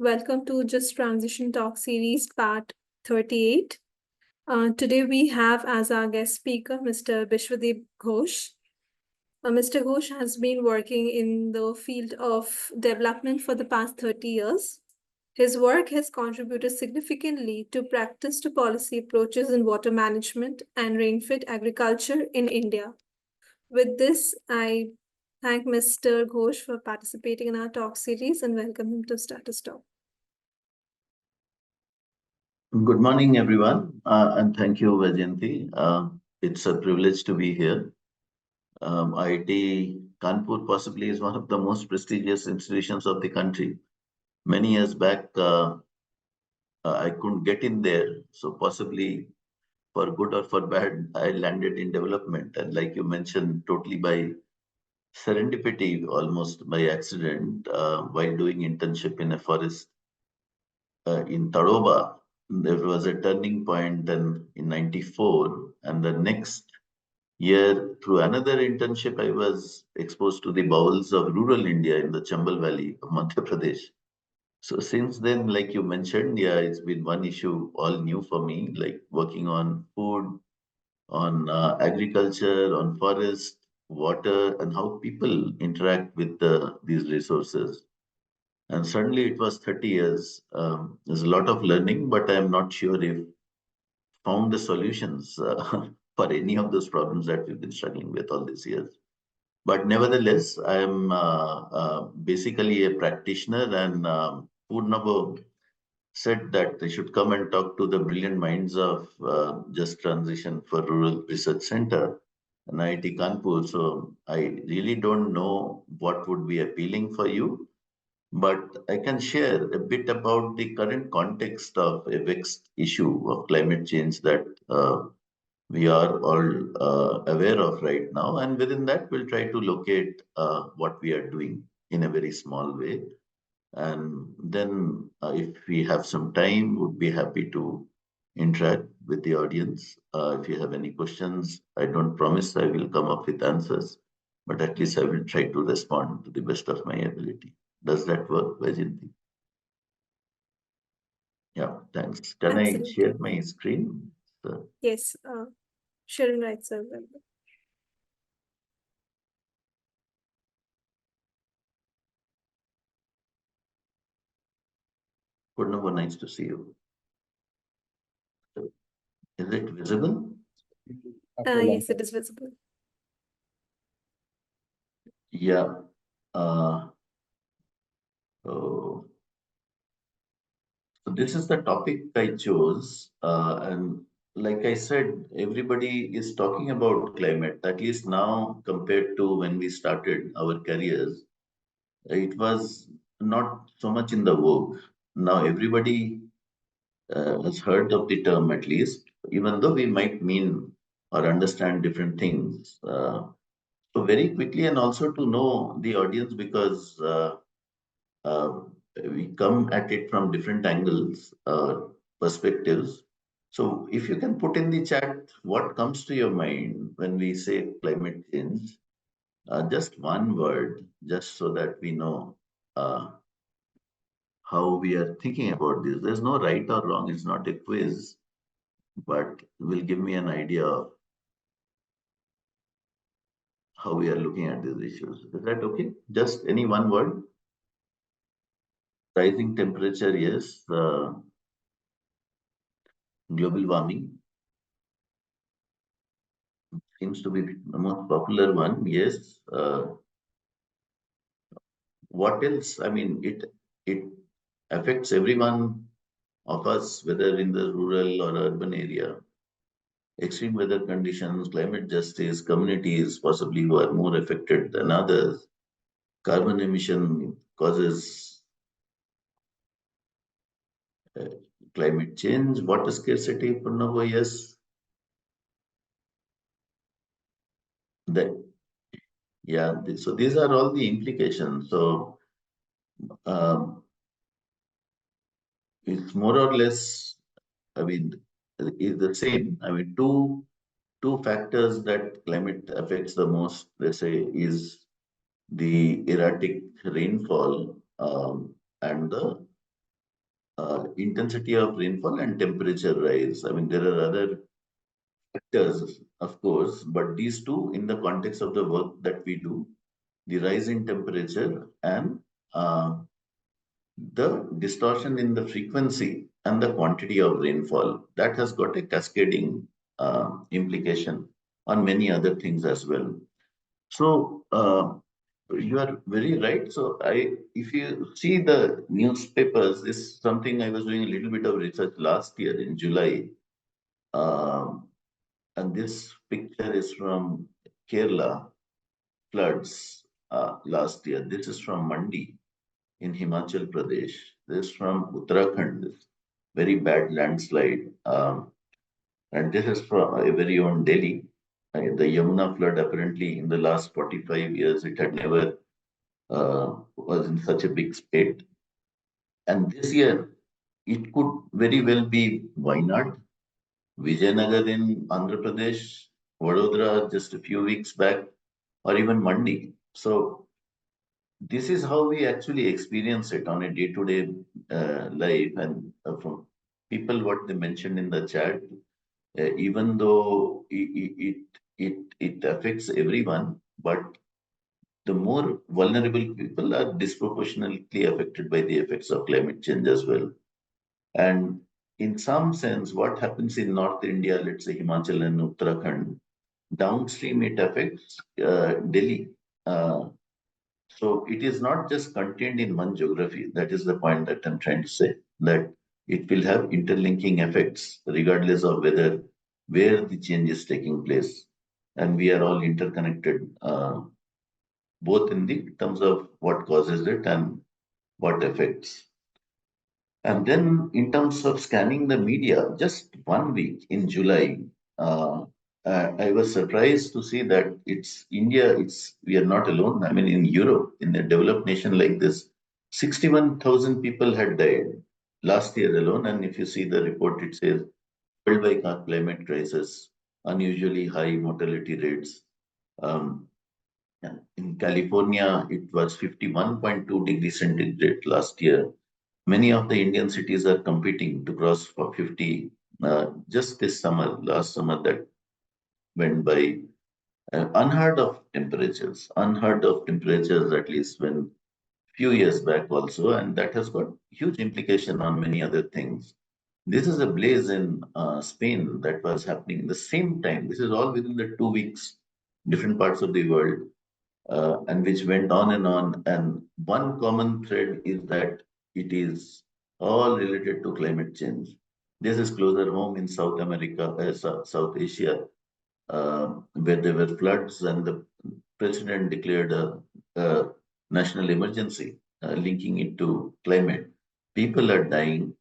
Welcome to Just Transition Talk Series, part 38. Today we have as our guest speaker Mr. Bishwadeep Ghose. Mr. Ghose has been working in the field of development for the past 30 years. His work has contributed significantly to practice to policy approaches in water management and rainfed agriculture in India. With this, I thank Mr. Ghose for participating in our talk series and welcome him to Status Talk. Good morning, everyone, and thank you, Vajanti. It's a privilege to be here. IIT Kanpur possibly is one of the most prestigious institutions of the country. Many years back, I couldn't get in there, so possibly for good or for bad, I landed in development. And like you mentioned, totally by serendipity, almost by accident, while doing internship in a forest in Tadoba. There was a turning point then in 94, and the next year, through another internship, I was exposed to the bowels of rural India in the Chambal Valley of Madhya Pradesh. So since then, like you mentioned, yeah, it's been one issue all new for me, like working on food, on agriculture, on forest, water, and how people interact with these resources. And suddenly it was 30 years. There's a lot of learning, but I'm not sure if found the solutions for any of those problems that we've been struggling with all these years. But nevertheless, I am basically a practitioner, and Purnabo said that they should come and talk to the brilliant minds of Just Transition for Rural Research Center and IIT Kanpur. So I really don't know what would be appealing for you, but I can share a bit about the current context of a vexed issue of climate change that we are all aware of right now. And within that, we'll try to locate what we are doing in a very small way. And then if we have some time, would be happy to interact with the audience. If you have any questions, I don't promise I will come up with answers, but at least I will try to respond to the best of my ability. Does that work, Vajanti? Yeah, thanks. Can I share my screen? Yes, sharing rights are available. Purnava, nice to see you. Is it visible? Yes, it is visible. Yeah. So this is the topic I chose. And like I said, everybody is talking about climate, at least now compared to when we started our careers. It was not so much in the vogue. Now everybody has heard of the term at least, even though we might mean or understand different things. So very quickly, and also to know the audience, because uh, we come at it from different angles, perspectives. So if you can put in the chat what comes to your mind when we say climate change, just one word, just so that we know how we are thinking about this. There's no right or wrong. It's not a quiz, but will give me an idea of how we are looking at these issues. Is that okay? Just any one word? Rising temperature, yes. Global warming seems to be the most popular one. Yes. What else? I mean, it affects everyone of us, whether in the rural or urban area. Extreme weather conditions, climate justice, communities possibly who are more affected than others. Carbon emission causes climate change, water scarcity, Purnava, yes. Yeah, so these are all the implications. So it's more or less, I mean, is the same. I mean, two factors that climate affects the most, let's say, is the erratic rainfall and the intensity of rainfall and temperature rise. I mean, there are other factors, of course, but these two, in the context of the work that we do, the rise in temperature and uh, the distortion in the frequency and the quantity of rainfall, that has got a cascading implication on many other things as well. So you are very right. So if you see the newspapers, this is something I was doing a little bit of research last year in July. Um, and this picture is from Kerala floods last year. This is from Mandi in Himachal Pradesh. This is from Uttarakhand, this very bad landslide. And this is from a very own Delhi. The Yamuna flood, apparently, in the last 45 years, it had never was in such a big state. And this year, it could very well be Wayanad, Vijayanagar in Andhra Pradesh, Vadodara just a few weeks back, or even Mandi. So this is how we actually experience it on a day-to-day life. And from people, what they mentioned in the chat, even though it affects everyone, but the more vulnerable people are disproportionately affected by the effects of climate change as well. And in some sense, what happens in North India, let's say Himachal and Uttarakhand, downstream it affects Delhi. So it is not just contained in one geography. That is the point that I'm trying to say, that it will have interlinking effects regardless of where the change is taking place. And we are all interconnected, both in the terms of what causes it and what affects. And then, in terms of scanning the media, just 1 week in July, uh, I was surprised to see that it's India. We are not alone. I mean, in Europe, in a developed nation like this, 61,000 people had died last year alone. And if you see the report, it says worldwide climate crisis, unusually high mortality rates. Um, in California, it was 51.2 degrees centigrade last year. Many of the Indian cities are competing to cross for 50 just this summer, last summer that went by. Unheard of temperatures, at least when few years back also, and that has got huge implication on many other things. This is a blaze in Spain that was happening the same time. This is all within the 2 weeks, different parts of the world, and which went on and on. And one common thread is that it is all related to climate change. This is closer home in South America, South Asia, where there were floods and the president declared a national emergency, linking it to climate. People are dying.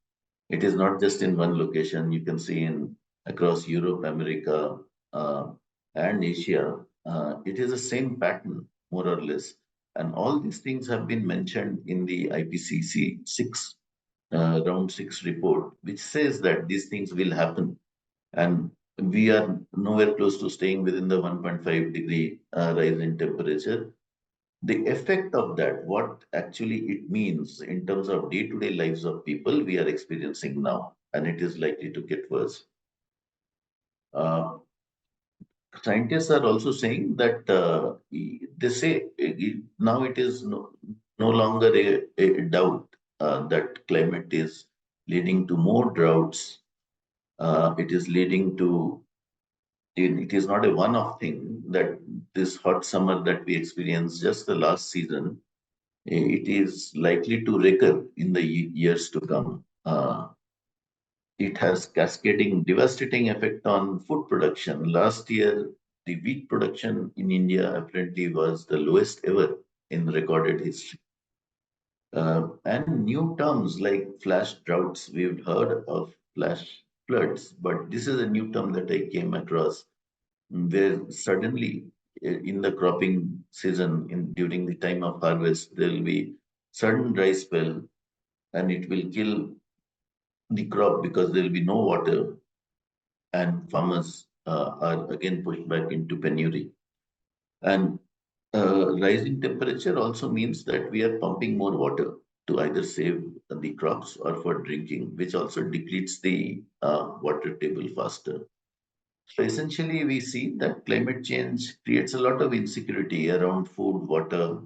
It is not just in one location. You can see in across Europe, America, uh, and Asia. It is the same pattern, more or less. And all these things have been mentioned in the IPCC round six report, which says that these things will happen. And we are nowhere close to staying within the 1.5 degree rise in temperature. The effect of that, what actually it means in terms of day-to-day lives of people, we are experiencing now, and it is likely to get worse. Uh, Scientists are also saying that they say now it is no longer a doubt that climate is leading to more droughts. It is leading to it is not a one-off thing that this hot summer that we experienced just the last season, it is likely to recur in the years to come. It has cascading, devastating effect on food production. Last year, the wheat production in India apparently was the lowest ever in recorded history. And new terms like flash droughts, we've heard of flash floods, but this is a new term that I came across where suddenly in the cropping season, during the time of harvest, there will be sudden dry spell and it will kill the crop because there will be no water and farmers are again pushed back into penury. And rising temperature also means that we are pumping more water. to either save the crops or for drinking, which also depletes the water table faster. So essentially, we see that climate change creates a lot of insecurity around food, water,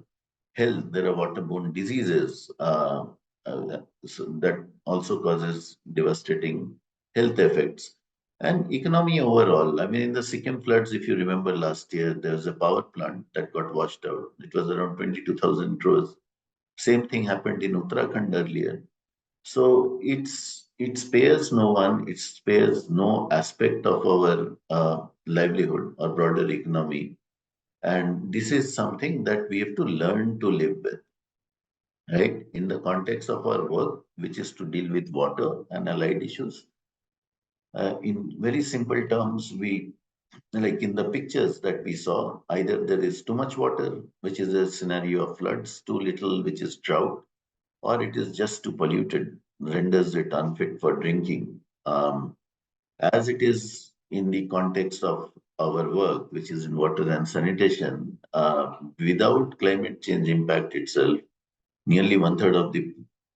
health. There are waterborne diseases so that also causes devastating health effects. And economy overall. I mean, in the Sikkim floods, if you remember last year, there was a power plant that got washed out. It was around 22,000 crores. Same thing happened in Uttarakhand earlier. So it spares no one, it spares no aspect of our livelihood or broader economy. And this is something that we have to learn to live with, right? In the context of our work, which is to deal with water and allied issues. In very simple terms, we like in the pictures that we saw, either there is too much water, which is a scenario of floods, too little, which is drought, or it is just too polluted, renders it unfit for drinking. As it is in the context of our work, which is in water and sanitation, without climate change impact itself, nearly one third of the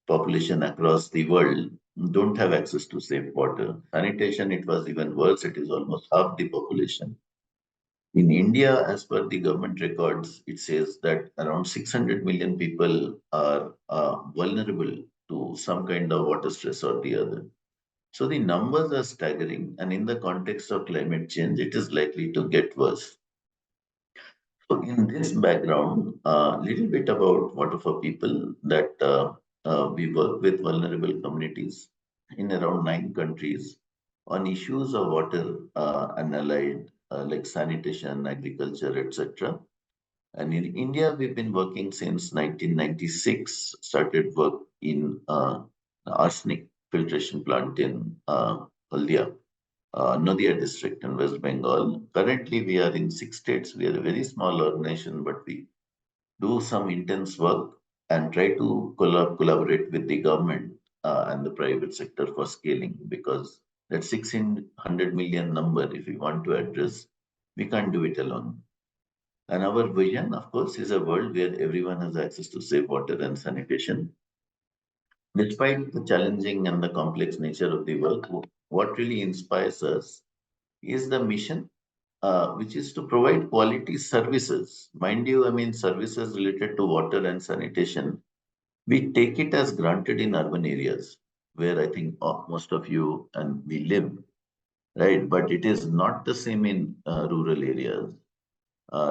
population across the world don't have access to safe water. Sanitation, it was even worse. It is almost half the population. In India, as per the government records, it says that around 600 million people are vulnerable to some kind of water stress or the other. So the numbers are staggering, and in the context of climate change, it is likely to get worse. So, in this background, a little bit about Water for People that we work with vulnerable communities in around 9 countries on issues of water and allied, like sanitation, agriculture, etc. And in India, we've been working since 1996, started work in arsenic filtration plant in Haldia, Nadia district in West Bengal. Currently, we are in 6 states. We are a very small organization, but we do some intense work and try to collaborate with the government and the private sector for scaling, because that 600 million number, if we want to address, we can't do it alone. And our vision, of course, is a world where everyone has access to safe water and sanitation. Despite the challenging and the complex nature of the work, what really inspires us is the mission, which is to provide quality services. Mind you, I mean, services related to water and sanitation. We take it as granted in urban areas where I think most of you and we live, right? But it is not the same in rural areas.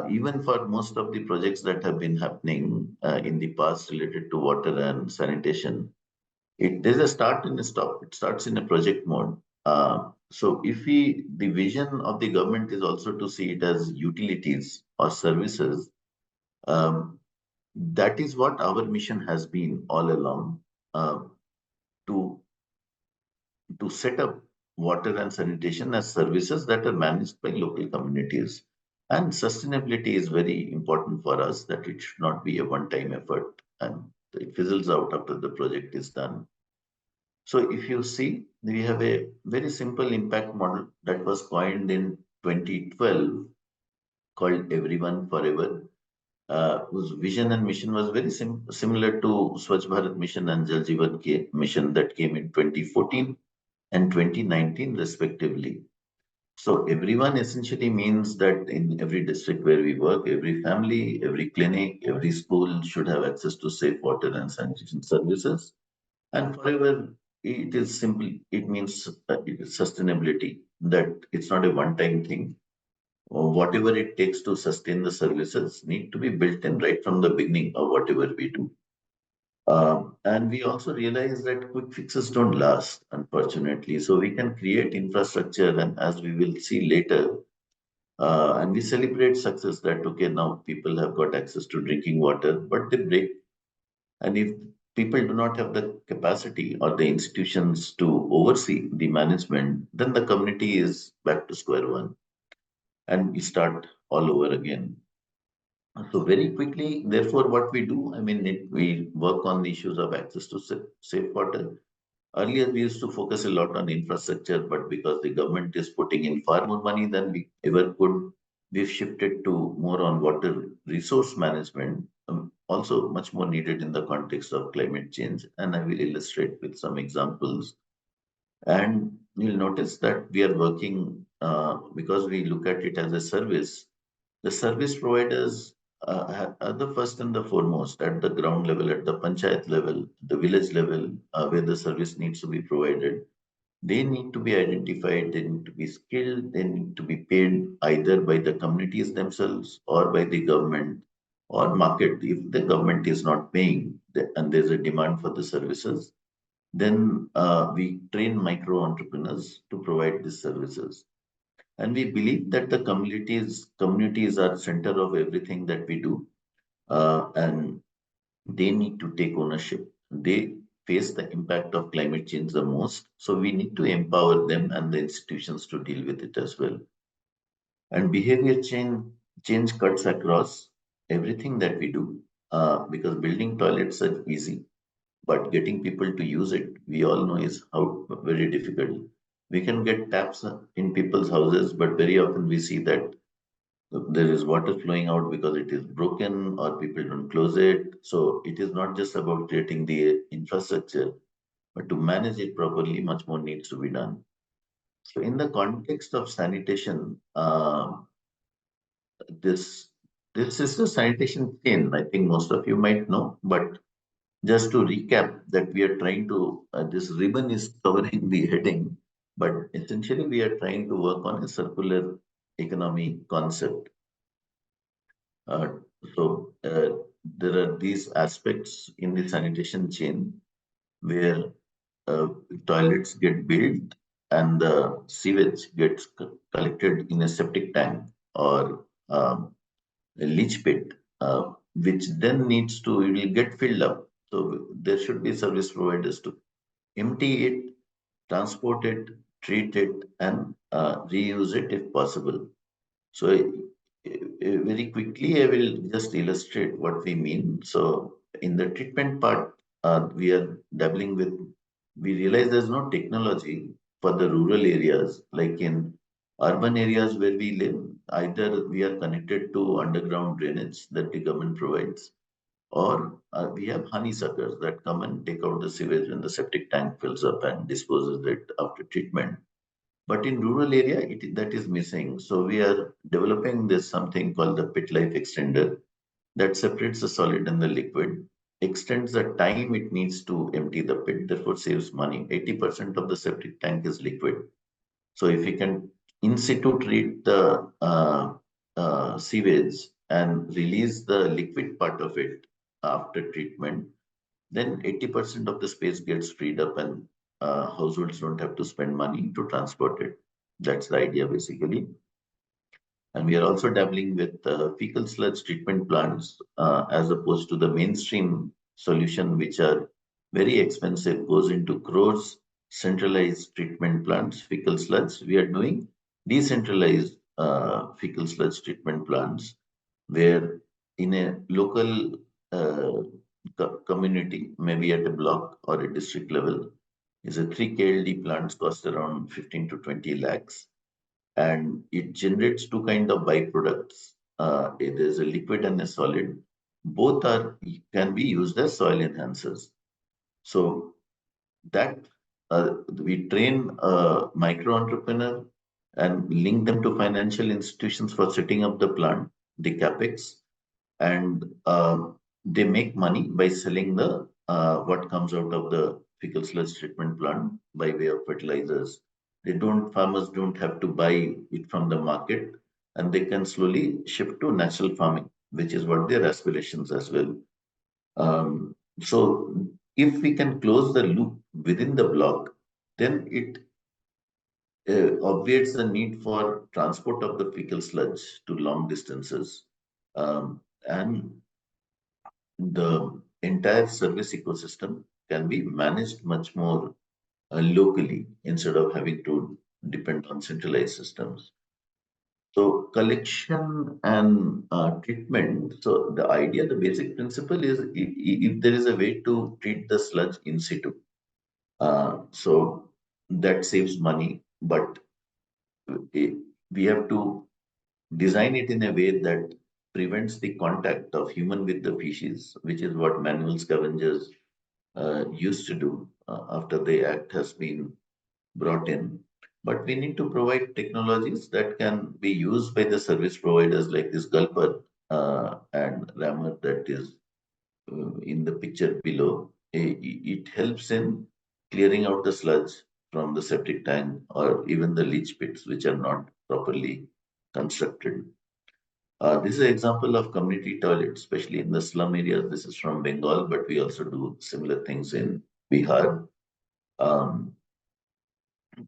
Even for most of the projects that have been happening in the past related to water and sanitation, there's a start and a stop. It starts in a project mode. So if the vision of the government is also to see it as utilities or services, um, that is what our mission has been all along, uh, to set up water and sanitation as services that are managed by local communities. And sustainability is very important for us, that it should not be a one-time effort and it fizzles out after the project is done. So if you see, we have a very simple impact model that was coined in 2012 called Everyone Forever, whose vision and mission was very similar to Swachh Bharat mission and Jal Jeevan mission that came in 2014 and 2019 respectively. So everyone essentially means that in every district where we work, every family, every clinic, every school should have access to safe water and sanitation services. And forever, it is simply, it means it is sustainability, that it's not a one-time thing. Whatever it takes to sustain the services need to be built in right from the beginning of whatever we do. And we also realize that quick fixes don't last, unfortunately. So we can create infrastructure, and as we will see later, and we celebrate success that, okay, now people have got access to drinking water, but they break. And if people do not have the capacity or the institutions to oversee the management, then the community is back to square one and we start all over again. So very quickly, therefore, what we do, I mean, we work on the issues of access to safe water. Earlier, we used to focus a lot on infrastructure, but because the government is putting in far more money than we ever could, we've shifted to more on water resource management. also much more needed in the context of climate change. And I will illustrate with some examples. And you'll notice that we are working because we look at it as a service. The service providers are the first and the foremost at the ground level, at the panchayat level, the village level, where the service needs to be provided. They need to be identified, they need to be skilled, they need to be paid either by the communities themselves or by the government or market. If the government is not paying and there's a demand for the services, then we train micro entrepreneurs to provide these services. And we believe that the communities are center of everything that we do, and they need to take ownership. They face the impact of climate change the most, so we need to empower them and the institutions to deal with it as well. And change cuts across everything that we do, because building toilets are easy, but getting people to use it, we all know, is how very difficult. We can get taps in people's houses, but very often we see that there is water flowing out because it is broken or people don't close it. So it is not just about creating the infrastructure, but to manage it properly, much more needs to be done. So in the context of sanitation, this this is the sanitation chain. I think most of you might know, but just to recap, that we are trying to, this ribbon is covering the heading, but essentially we are trying to work on a circular economy concept. Uh, so there are these aspects in the sanitation chain where uh, toilets get built and the sewage gets collected in a septic tank or a leach pit, which then needs to, it will get filled up. So there should be service providers to empty it, transport it, treat it, and reuse it if possible. So very quickly, I will just illustrate what we mean. So in the treatment part, we are dabbling with, we realize there's no technology for the rural areas, like in urban areas where we live, either we are connected to underground drainage that the government provides, or we have honeysuckers that come and take out the sewage when the septic tank fills up and disposes it after treatment. But in rural area, that is missing. So we are developing this something called the pit life extender that separates the solid and the liquid, extends the time it needs to empty the pit, therefore saves money. 80% of the septic tank is liquid. So if you can in situ treat the sewage and release the liquid part of it after treatment, then 80% of the space gets freed up and households don't have to spend money to transport it. That's the idea basically. And we are also dabbling with fecal sludge treatment plants as opposed to the mainstream solution, which are very expensive, goes into crores. Centralized treatment plants, fecal sludge. We are doing decentralized fecal sludge treatment plants, where in a local community, maybe at a block or a district level, is a 3 KLD plants cost around 15 to 20 lakhs, and it generates two kind of byproducts. It is a liquid and a solid. Both are can be used as soil enhancers. So that we train a micro entrepreneur and link them to financial institutions for setting up the plant, the capex, and they make money by selling the what comes out of the fecal sludge treatment plant by way of fertilizers. Farmers don't have to buy it from the market, and they can slowly shift to natural farming, which is what their aspirations as well. So if we can close the loop within the block, then it obviates the need for transport of the fecal sludge to long distances. And the entire service ecosystem can be managed much more locally instead of having to depend on centralized systems. So collection and treatment. So the idea, the basic principle is if there is a way to treat the sludge in situ, so that saves money, but we have to design it in a way that prevents the contact of human with the feces, which is what manual scavengers used to do after the act has been brought in. But we need to provide technologies that can be used by the service providers like this gulper and rammer that is in the picture below. It helps in clearing out the sludge from the septic tank or even the leach pits, which are not properly constructed. This is an example of community toilets, especially in the slum areas. This is from Bengal, but we also do similar things in Bihar, um,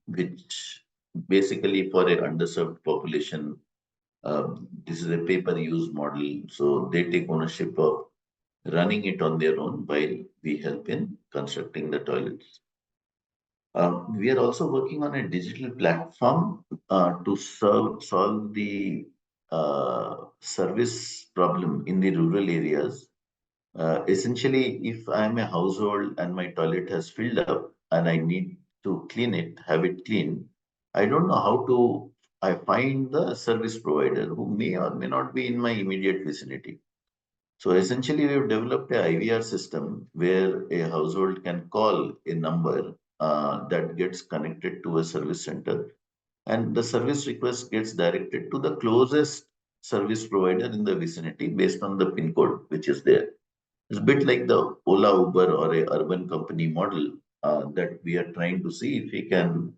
which basically for a underserved population, this is a pay-per-use model. So they take ownership of running it on their own while we help in constructing the toilets. We are also working on a digital platform to solve the service problem in the rural areas. Essentially, if I'm a household and my toilet has filled up and I need to clean it, have it cleaned, I don't know how to. I find the service provider who may or may not be in my immediate vicinity. So essentially, we've developed a IVR system where a household can call a number that gets connected to a service center, and the service request gets directed to the closest service provider in the vicinity based on the pin code which is there. It's a bit like the Ola, Uber, or a urban company model that we are trying to see if we can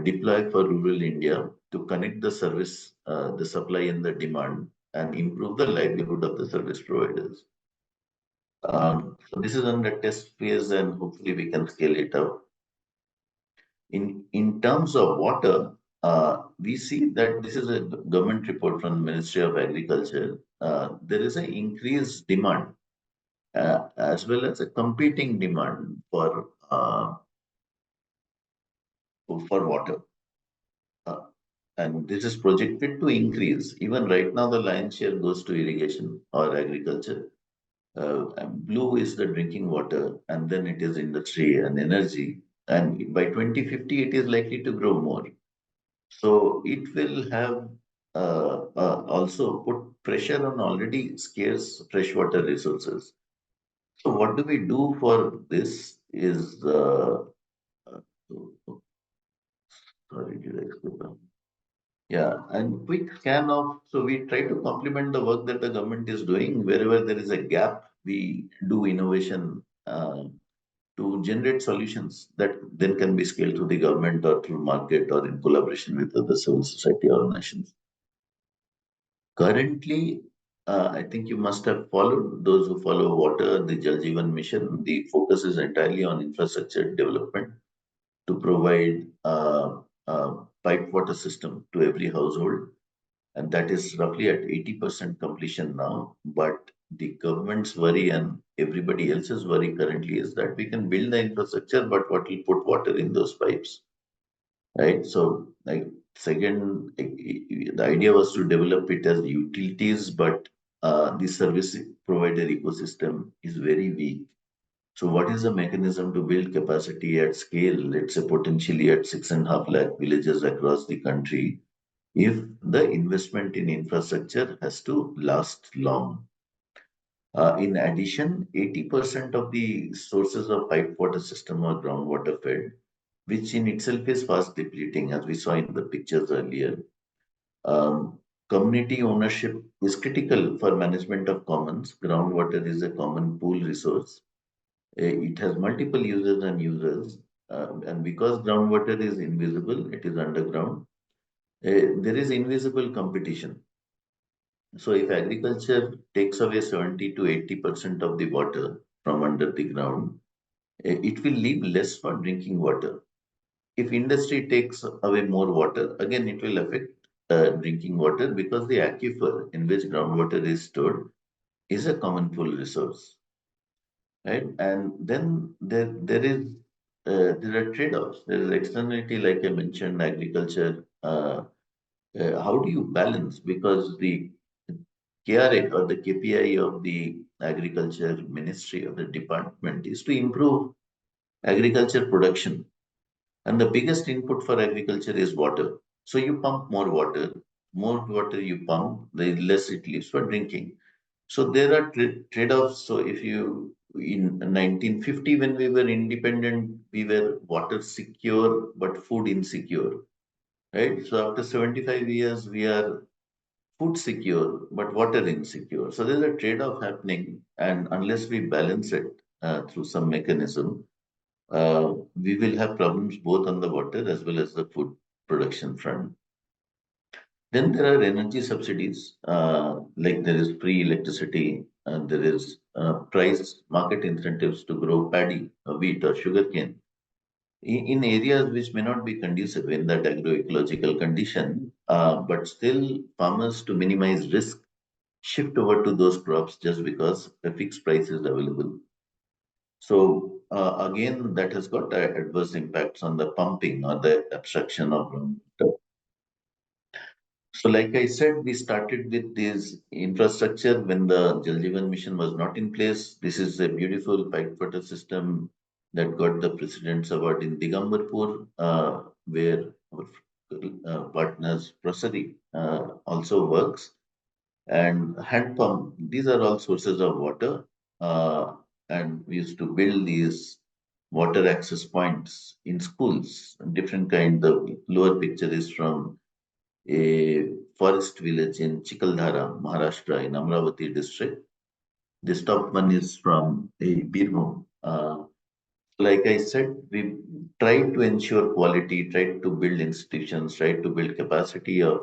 deploy for rural India to connect the service, the supply and the demand, and improve the livelihood of the service providers. So this is under test phase, and hopefully we can scale it up. In terms of water, we see that this is a government report from the Ministry of Agriculture. There is an increased demand as well as a competing demand for water. Uh, and this is projected to increase. Even right now, the lion's share goes to irrigation or agriculture. And blue is the drinking water, and then it is industry and energy. And by 2050, it is likely to grow more. So it will have also put pressure on already scarce freshwater resources. So what do we do for this is, uh, sorry, did I skip on? Yeah, and quick scan of, so we try to complement the work that the government is doing. Wherever there is a gap, we do innovation to generate solutions that then can be scaled to the government or through market or in collaboration with other civil society organizations. Currently, I think you must have followed, those who follow water, the Jal Jeevan mission, the focus is entirely on infrastructure development to provide a pipe water system to every household. And that is roughly at 80% completion now. But the government's worry and everybody else's worry currently is that we can build the infrastructure, but what will put water in those pipes, right? So, like, second, the idea was to develop it as utilities, but the service provider ecosystem is very weak. So, what is the mechanism to build capacity at scale? Let's say potentially at 6.5 lakh villages across the country, if the investment in infrastructure has to last long. In addition, 80% of the sources of piped water system are groundwater fed, which in itself is fast depleting, as we saw in the pictures earlier. Um, Community ownership is critical for management of commons. Groundwater is a common pool resource. It has multiple users and users. And because groundwater is invisible, it is underground, there is invisible competition. So if agriculture takes away 70 to 80% of the water from under the ground, it will leave less for drinking water. If industry takes away more water, again it will affect drinking water because the aquifer in which groundwater is stored is a common pool resource, right? And then there are trade-offs. There is externality, like I mentioned, agriculture. How do you balance? Because the KRA or the KPI of the agriculture ministry or the department is to improve agriculture production. And the biggest input for agriculture is water. So you pump more water, more water you pump, the less it leaves for drinking. So there are trade-offs. So if you in 1950 when we were independent, we were water secure but food insecure, right? So after 75 years, we are food secure but water insecure. So there's a trade-off happening, and unless we balance it through some mechanism, we will have problems both on the water as well as the food production front. Then there are energy subsidies, like there is free electricity, and there is price market incentives to grow paddy, wheat, or sugarcane in areas which may not be conducive in that agroecological condition, but still farmers, to minimize risk, shift over to those crops just because a fixed price is available. So again, that has got adverse impacts on the pumping or the abstraction of groundwater. So, like I said, we started with this infrastructure when the Jal Jeevan mission was not in place. This is a beautiful pipe water system that got the President's Award in Digambarpur, where our partners Prosari also works. And hand pump, these are all sources of water. Uh, and we used to build these water access points in schools, different kind. The lower picture is from a forest village in Chikaldhara, Maharashtra, in Amravati district. This top one is from a Birbhum. Like I said, we tried to ensure quality, tried to build institutions, tried to build capacity of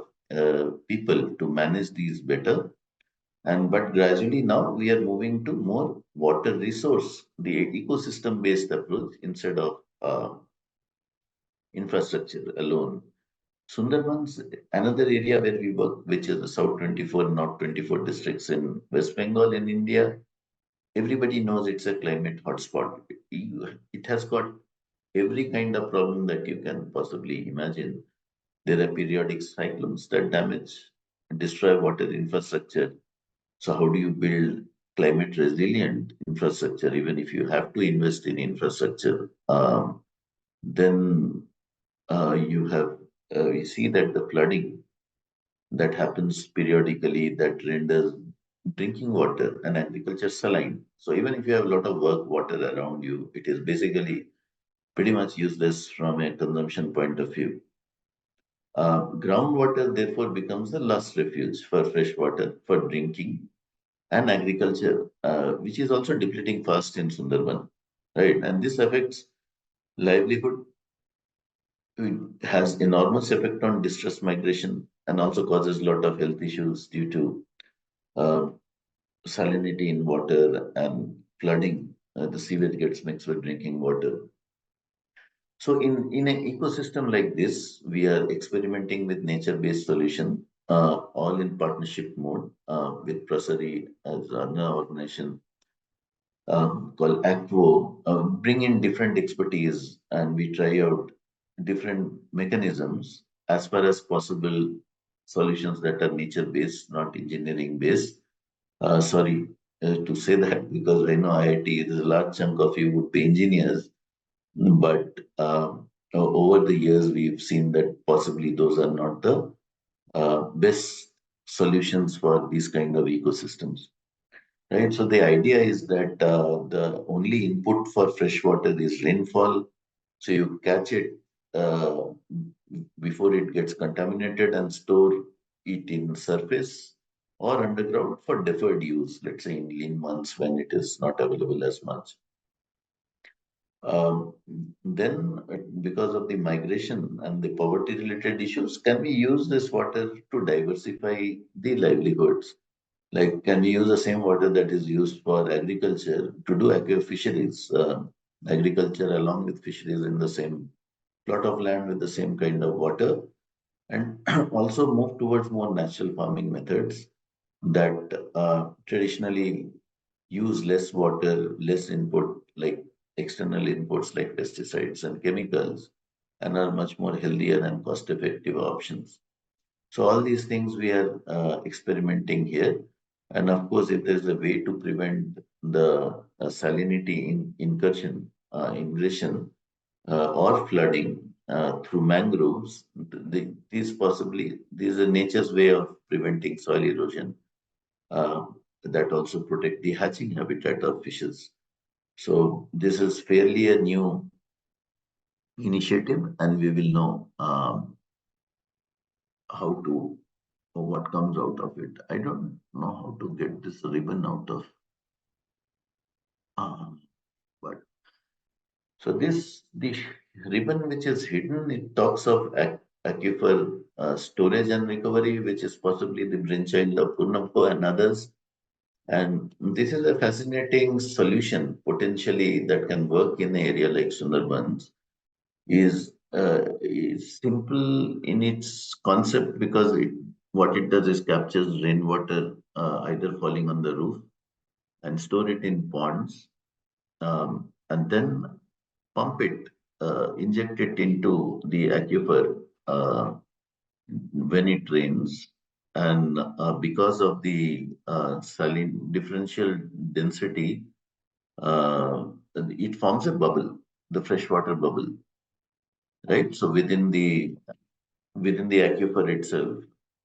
people to manage these better. And but gradually now we are moving to more water resource, the ecosystem based approach instead of infrastructure alone. Sundarbans, another area where we work, which is the South 24, North 24 districts in West Bengal in India. Everybody knows it's a climate hotspot. It has got every kind of problem that you can possibly imagine. There are periodic cyclones that damage, destroy water infrastructure. So how do you build climate resilient infrastructure, even if you have to invest in infrastructure? Then you have you see that the flooding that happens periodically that renders drinking water and agriculture saline. So even if you have a lot of work water around you, it is basically pretty much useless from a consumption point of view. Groundwater therefore becomes the last refuge for fresh water for drinking and agriculture, which is also depleting fast in Sundarban, right? And this affects livelihood, it has enormous effect on distress migration and also causes a lot of health issues due to uh, salinity in water and flooding. The sewage gets mixed with drinking water. So in an ecosystem like this, we are experimenting with nature-based solution, all in partnership mode with Prasari as another organization called ACTVO, bring in different expertise and we try out different mechanisms as far as possible solutions that are nature-based, not engineering-based. Sorry to say that because I know IIT, there's a large chunk of you would be engineers, but over the years we've seen that possibly those are not the best solutions for these kind of ecosystems. Right. So the idea is that the only input for fresh water is rainfall. So you catch it uh, before it gets contaminated and store it in surface or underground for deferred use, let's say in lean months when it is not available as much. Um, then, because of the migration and the poverty related issues, can we use this water to diversify the livelihoods? Like, can we use the same water that is used for agriculture to do aqua fisheries, agriculture along with fisheries in the same plot of land with the same kind of water, and also move towards more natural farming methods that traditionally use less water, less input, like external inputs like pesticides and chemicals, and are much more healthier and cost-effective options. So all these things we are experimenting here. And of course, if there's a way to prevent the salinity in ingression or flooding, through mangroves. These are nature's way of preventing soil erosion. Uh, that also protect the hatching habitat of fishes. So this is fairly a new initiative, and we will know how to what comes out of it. I don't know how to get this ribbon out of, but so the ribbon which is hidden, it talks of aquifer storage and recovery, which is possibly the brainchild of Purnappa and others. And this is a fascinating solution potentially that can work in an area like Sundarbans. Is simple in its concept because what it does is captures rainwater either falling on the roof and store it in ponds, and then pump it, inject it into the aquifer when it rains. And because of the saline differential density, it forms a bubble, the freshwater bubble, right? So within the aquifer itself,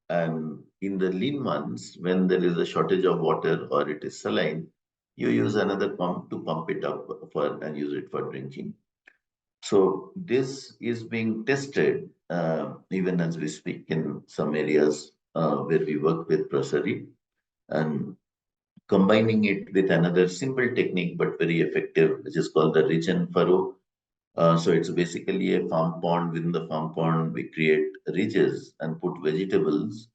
and in the lean months, when there is a shortage of water or it is saline, you use another pump to pump it up for and use it for drinking. So this is being tested even as we speak in some areas where we work with Prosari, and combining it with another simple technique but very effective, which is called the ridge and furrow. So it's basically a farm pond. Within the farm pond, we create ridges and put vegetables,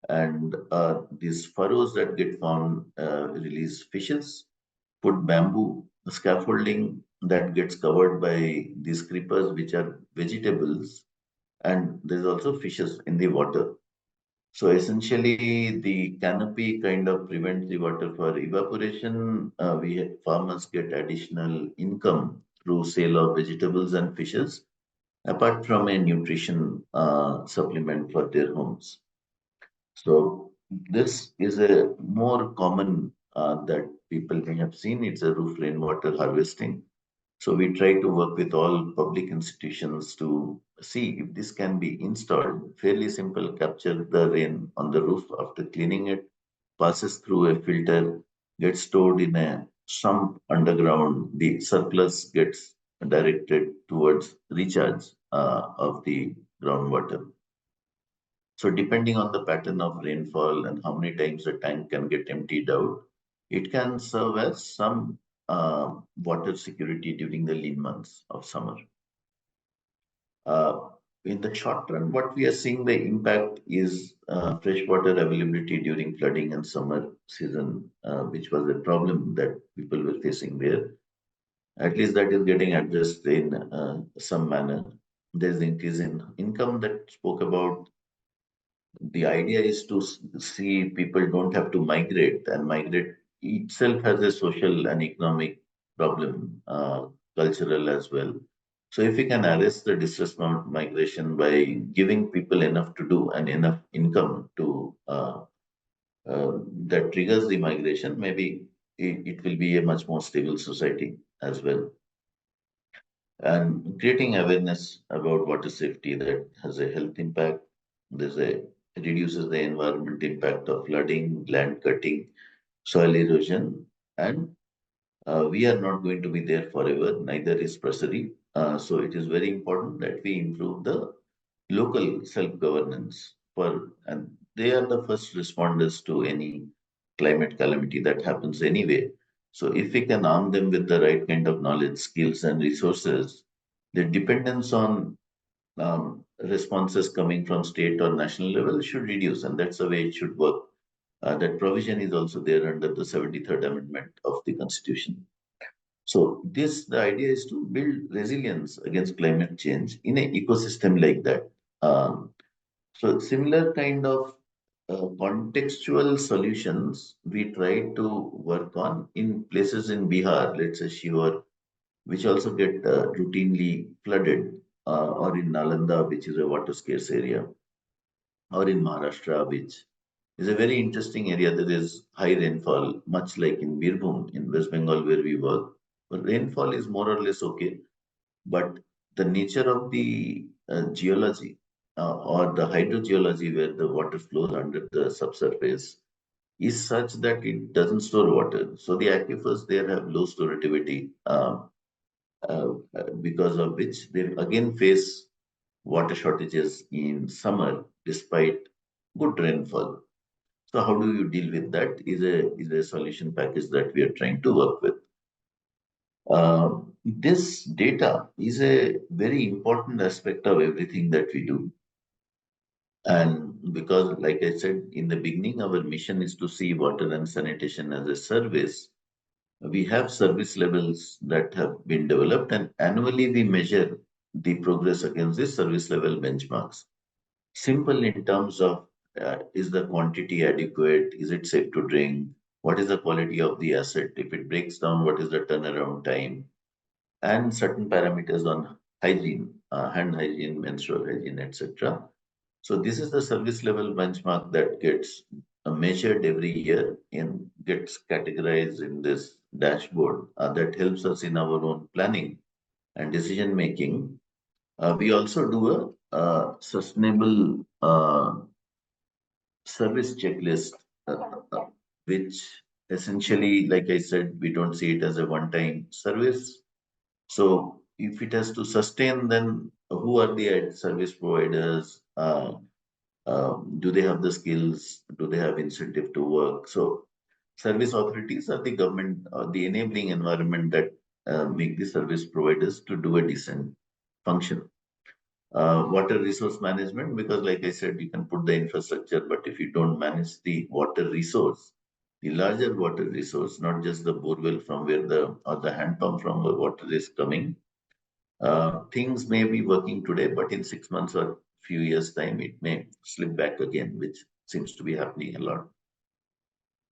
and these furrows that get found release fishes. Put bamboo scaffolding that gets covered by these creepers, which are vegetables, and there's also fishes in the water. So essentially, the canopy kind of prevents the water for evaporation. Farmers get additional income through sale of vegetables and fishes, apart from a nutrition supplement for their homes. So this is a more common that people may have seen. It's a roof rainwater harvesting. So we try to work with all public institutions to see if this can be installed. Fairly simple, capture the rain on the roof after cleaning it, passes through a filter, gets stored in a sump underground. The surplus gets directed towards recharge of the groundwater. So depending on the pattern of rainfall and how many times the tank can get emptied out, it can serve as some water security during the lean months of summer. Uh, in the short run, what we are seeing the impact is freshwater availability during flooding and summer season, which was a problem that people were facing there. At least that is getting addressed in some manner. There's increase in income that spoke about. The idea is to see people don't have to migrate, and migrate itself has a social and economic problem, cultural as well. So if we can arrest the distress migration by giving people enough to do and enough income to that triggers the migration, maybe it will be a much more stable society as well. And creating awareness about water safety that has a health impact. There's a It reduces the environment impact of flooding, land cutting, soil erosion, and we are not going to be there forever. Neither is Prasari. So it is very important that we improve the local self-governance and they are the first responders to any climate calamity that happens anyway. So if we can arm them with the right kind of knowledge, skills, and resources, the dependence on responses coming from state or national level should reduce, and that's the way it should work. That provision is also there under the 73rd Amendment of the Constitution. So the idea is to build resilience against climate change in an ecosystem like that. Um, so similar kind of contextual solutions we try to work on in places in Bihar, let's say Shivar, which also get routinely flooded, or in Nalanda, which is a water scarce area, or in Maharashtra, which is a very interesting area. There is high rainfall, much like in Birbhum in West Bengal where we work. But rainfall is more or less okay, but the nature of the geology or the hydrogeology where the water flows under the subsurface is such that it doesn't store water. So the aquifers there have low storativity, because of which they again face water shortages in summer despite good rainfall. So how do you deal with that is a solution package that we are trying to work with. This data is a very important aspect of everything that we do. And because, like I said in the beginning, our mission is to see water and sanitation as a service. We have service levels that have been developed, and annually we measure the progress against the service level benchmarks. Simple in terms of is the quantity adequate? Is it safe to drink? What is the quality of the asset? If it breaks down, what is the turnaround time? And certain parameters on hygiene, hand hygiene, menstrual hygiene, etc. So this is the service level benchmark that gets measured every year and gets categorized in this dashboard that helps us in our own planning and decision making. We also do a sustainable service checklist, which essentially, like I said, we don't see it as a one-time service. So if it has to sustain, then who are the service providers? Do they have the skills? Do they have incentive to work? So service authorities are the government, the enabling environment that make the service providers to do a decent function. Water resource management, because like I said, you can put the infrastructure, but if you don't manage the water resource, the larger water resource, not just the borewell from where the hand pump from where water is coming, things may be working today, but in 6 months or few years time, it may slip back again, which seems to be happening a lot.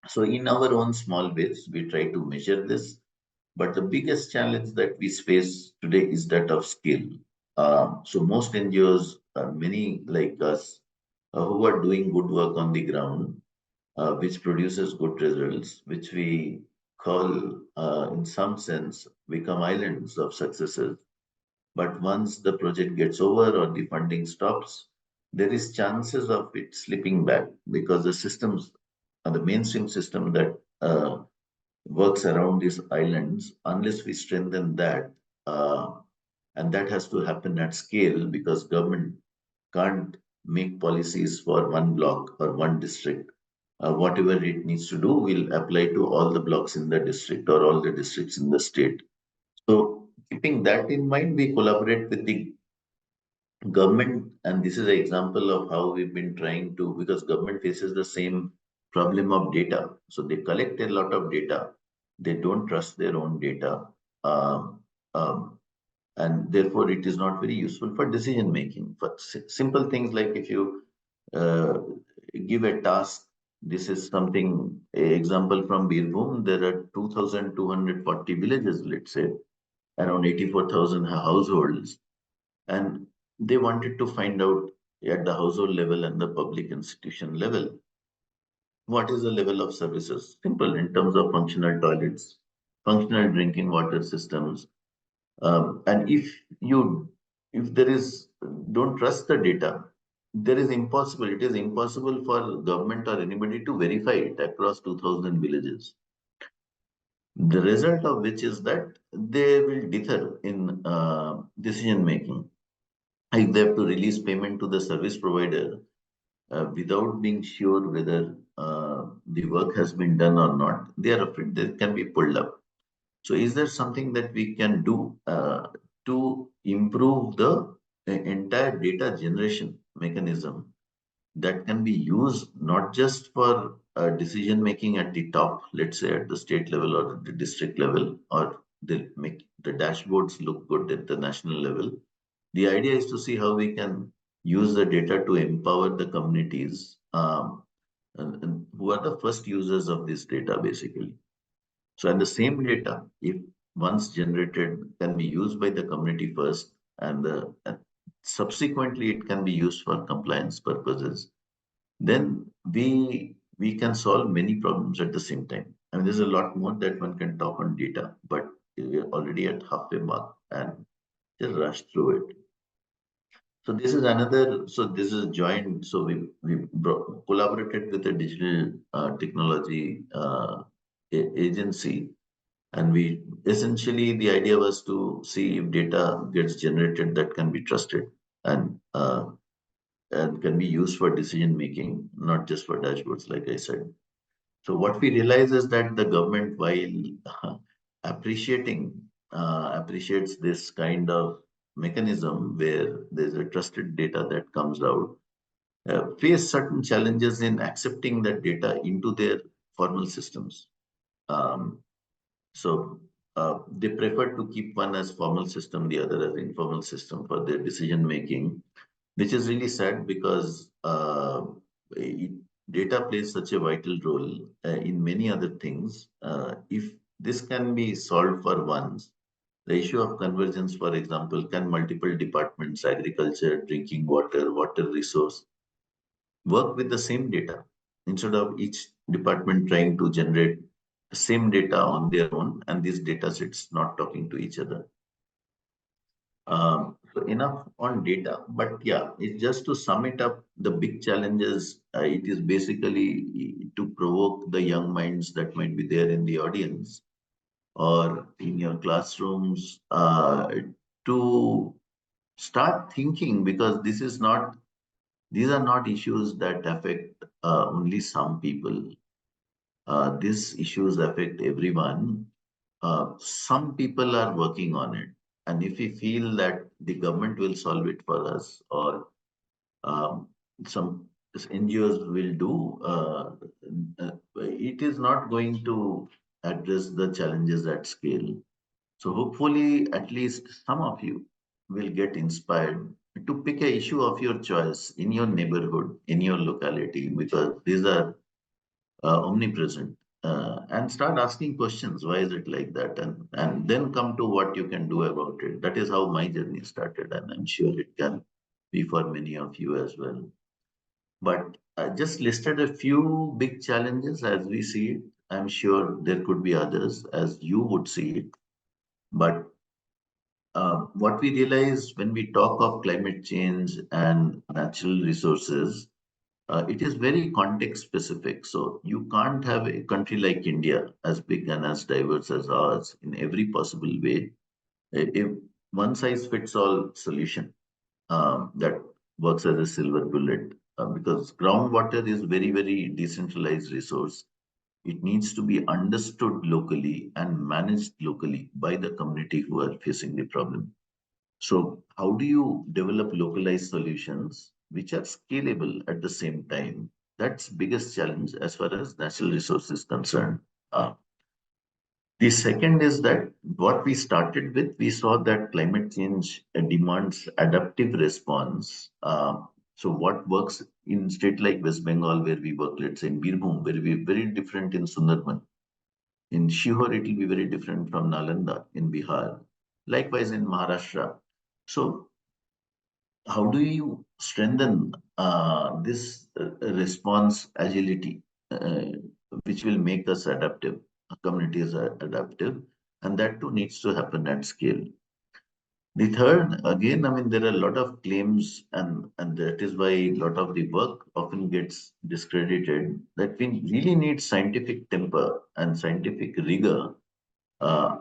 So in our own small ways, we try to measure this. But the biggest challenge that we face today is that of skill. So most NGOs, many like us, who are doing good work on the ground, which produces good results, which we call, in some sense, become islands of successes. But once the project gets over or the funding stops, there is chances of it slipping back because the systems, the mainstream system that works around these islands, unless we strengthen that, uh, and that has to happen at scale because government can't make policies for one block or one district. Whatever it needs to do will apply to all the blocks in the district or all the districts in the state. So keeping that in mind, we collaborate with the government, and this is an example of how we've been trying to, because government faces the same problem of data. So they collect a lot of data. They don't trust their own data. Um, um, and therefore it is not very useful for decision making. For simple things like if you uh, give a task, this is something, a example from Birbhum, there are 2,240 villages, let's say, around 84,000 households, and they wanted to find out at the household level and the public institution level what is the level of services. Simple in terms of functional toilets, functional drinking water systems, and if there is don't trust the data, there is impossible. It is impossible for government or anybody to verify it across 2,000 villages. The result of which is that they will differ in decision making. If they have to release payment to the service provider without being sure whether the work has been done or not, they are afraid they can be pulled up. So, is there something that we can do to improve the entire data generation mechanism that can be used not just for decision making at the top, let's say at the state level or the district level, or they make the dashboards look good at the national level. The idea is to see how we can use the data to empower the communities, and who are the first users of this data basically. So, and the same data, if once generated, can be used by the community first, and subsequently it can be used for compliance purposes. Then we can solve many problems at the same time. I mean, there's a lot more that one can talk on data, but we're already at halfway mark, and just rush through it. So this is another, so this is joint, so we collaborated with a digital technology agency, and we essentially, the idea was to see if data gets generated that can be trusted and can be used for decision making, not just for dashboards, like I said. So what we realize is that the government, while appreciating appreciates this kind of mechanism where there's a trusted data that comes out, face certain challenges in accepting that data into their formal systems. Um, so they prefer to keep one as formal system, the other as informal system for their decision making, which is really sad because data plays such a vital role in many other things. If this can be solved for once, the issue of convergence, for example, can multiple departments, agriculture, drinking water, water resource, work with the same data instead of each department trying to generate the same data on their own and these data sets not talking to each other. So enough on data, but yeah, it's just to sum it up, the big challenges, it is basically to provoke the young minds that might be there in the audience or in your classrooms to start thinking, because these are not issues that affect only some people. These issues affect everyone. Some people are working on it. And if we feel that the government will solve it for us, or um, some NGOs will do, it is not going to address the challenges at scale. So hopefully, at least some of you will get inspired to pick a issue of your choice in your neighborhood, in your locality, because these are omnipresent, and start asking questions. Why is it like that? And then come to what you can do about it. That is how my journey started, and I'm sure it can be for many of you as well. But I just listed a few big challenges as we see it. I'm sure there could be others as you would see it. But what we realize when we talk of climate change and natural resources, it is very context specific. So you can't have a country like India, as big and as diverse as ours, in every possible way, a one size fits all solution that works as a silver bullet. Because groundwater is very, very decentralized resource. It needs to be understood locally and managed locally by the community who are facing the problem. So how do you develop localized solutions which are scalable at the same time? That's biggest challenge as far as natural resources concerned. The second is that what we started with, we saw that climate change demands adaptive response. So what works in state like West Bengal, where we work, let's say in Birbhum, where we very different in Sundarban. In Shihor, it will be very different from Nalanda in Bihar. Likewise in Maharashtra. So how do you strengthen this response agility, which will make us adaptive, communities are adaptive, and that too needs to happen at scale. The third, again, I mean, there are a lot of claims, and that is why a lot of the work often gets discredited, that we really need scientific temper and scientific rigor, uh,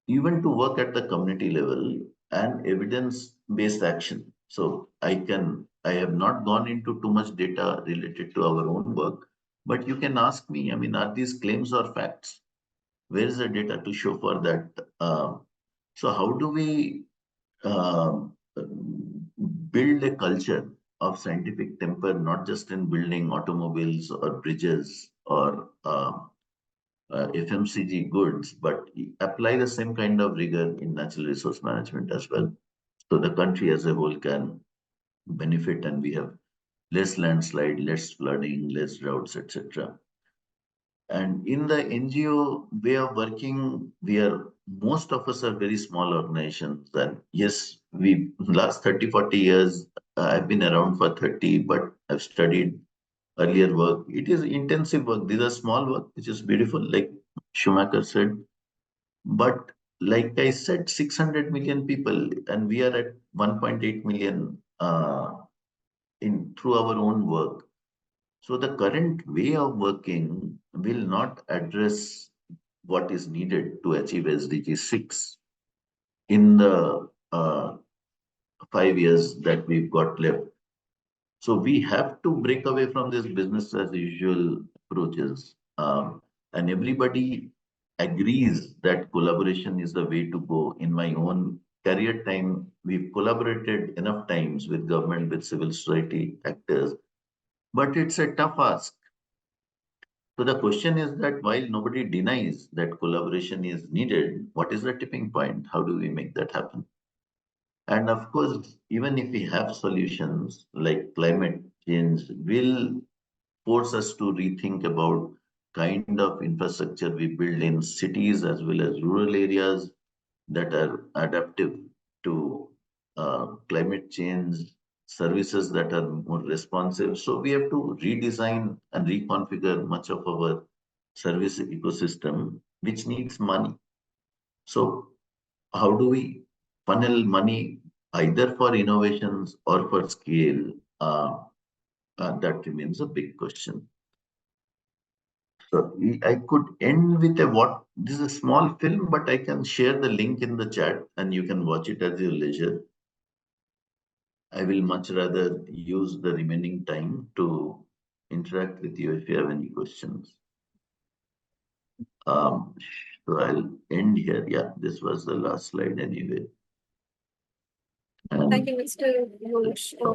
even to work at the community level, and evidence-based action. So I have not gone into too much data related to our own work, but you can ask me, I mean, are these claims or facts? Where is the data to show for that? So how do we um, build a culture of scientific temper, not just in building automobiles or bridges or FMCG goods, but apply the same kind of rigor in natural resource management as well. So the country as a whole can benefit and we have less landslide, less flooding, less droughts, etc. And in the NGO way of working, we are, most of us are very small organizations. And yes, we last 30, 40 years, I've been around for 30, but I've studied earlier work. It is intensive work. These are small work, which is beautiful, like Schumacher said. But like I said, 600 million people, and we are at 1.8 million in through our own work. So the current way of working will not address what is needed to achieve SDG 6 in the 5 years that we've got left. So we have to break away from this business as usual approaches. And everybody agrees that collaboration is the way to go. In my own career time, we've collaborated enough times with government, with civil society actors, but it's a tough ask. So the question is that while nobody denies that collaboration is needed, what is the tipping point? How do we make that happen? And of course, even if we have solutions like climate change will force us to rethink about kind of infrastructure we build in cities as well as rural areas that are adaptive to climate change, services that are more responsive. So we have to redesign and reconfigure much of our service ecosystem, which needs money. So how do we funnel money either for innovations or for scale? That remains a big question. So I could end with a what? This is a small film, but I can share the link in the chat and you can watch it at your leisure. I will much rather use the remaining time to interact with you if you have any questions. So I'll end here. Yeah, this was the last slide anyway. Thank you, Mr. Ghosh.